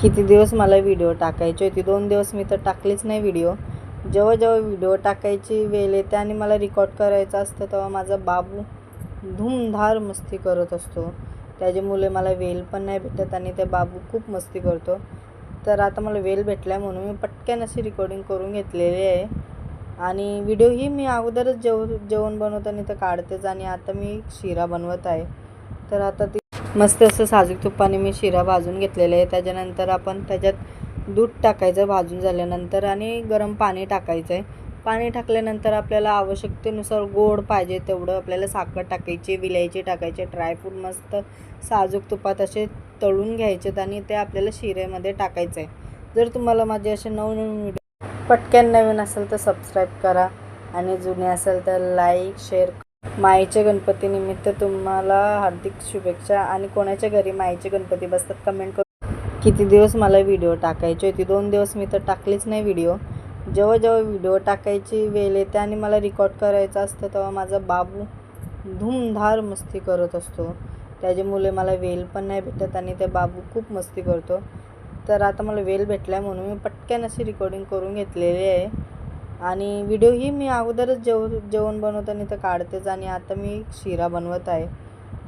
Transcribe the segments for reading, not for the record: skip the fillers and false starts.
किती दिवस मला व्हिडिओ टाकायची होती, 2 दिवस मी तर टाकलीच नाही व्हिडिओ. जेव्हा जेव्हा व्हिडिओ टाकायची वेळ येते आणि मला रेकॉर्ड करायचं असतं तेव्हा माझा बाबू धूमधार मस्ती करत असतो. त्याच्यामुळे मला वेळ पण नाही भेटत आणि ते बाबू खूप मस्ती करतो. तर आता मला वेळ भेटला आहे म्हणून मी पटकन अशी रेकॉर्डिंग करून घेतलेली आहे आणि व्हिडिओही मी अगोदरच जेवण बनवताना तर काढतेच आणि आता मी शिरा बनवत आहे. तर आता ती मस्त असं साजूक तुपाने मी शिरा भाजून घेतलेला आहे. त्याच्यानंतर आपण त्याच्यात दूध टाकायचं भाजून झाल्यानंतर आणि गरम पाणी टाकायचं आहे. पाणी टाकल्यानंतर आपल्याला आवश्यकतेनुसार गोड पाहिजे तेवढं आपल्याला साखर टाकायची, विलायची टाकायची, ड्रायफ्रूट मस्त साजूक तुपात असे तळून घ्यायचेत आणि ते आपल्याला शिऱ्यामध्ये टाकायचं आहे. जर तुम्हाला माझे असे नवनवीन व्हिडिओ पटकन नवीन असेल तर सबस्क्राईब करा आणि जुने असेल तर लाईक शेअर. माईच्या गणपतीनिमित्त तुम्हाला हार्दिक शुभेच्छा आणि कोणाच्या घरी माईचे गणपती बसतात कमेंट करून. किती दिवस मला व्हिडिओ टाकायची होती, 2 दिवस मी तर टाकलीच नाही व्हिडिओ. जेव्हा जेव्हा व्हिडिओ टाकायची वेळ येते आणि मला रेकॉर्ड करायचं असतं तेव्हा माझा बाबू धूमधार मस्ती करत असतो. त्याच्यामुळे मला वेळ पण नाही भेटत आणि ते बाबू खूप मस्ती करतो. तर आता मला वेळ भेटला आहे म्हणून मी पटकन अशी रेकॉर्डिंग करून घेतलेली आहे आणि व्हिडिओही मी अगोदरच जेवण बनवताना तर काढतेच आणि आता मी शिरा बनवत आहे.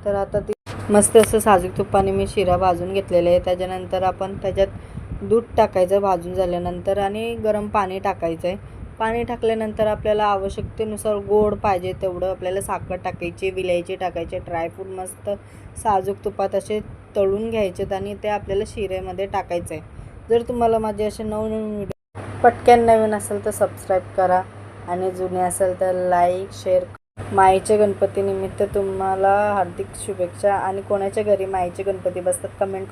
तर आता ती मस्त असं साजूक तुपाने मी शिरा भाजून घेतलेला आहे. त्याच्यानंतर आपण त्याच्यात दूध टाकायचं भाजून झाल्यानंतर आणि गरम पाणी टाकायचं आहे. पाणी टाकल्यानंतर आपल्याला आवश्यकतेनुसार गोड पाहिजे तेवढं आपल्याला साखर टाकायची, विलायची टाकायची, ड्रायफ्रूट मस्त साजूक तुपात असे तळून घ्यायचेत आणि ते आपल्याला शिऱ्यामध्ये टाकायचं आहे. जर तुम्हाला माझे असे नवनवीन व्हिडिओ पटकन नवीन असेल तर सबस्क्राईब करा आणि जुने असेल तर लाईक शेअर. माईच्या गणपतीनिमित्त तुम्हाला हार्दिक शुभेच्छा आणि कोणाच्या घरी माईचे गणपती बसतात कमेंट करून.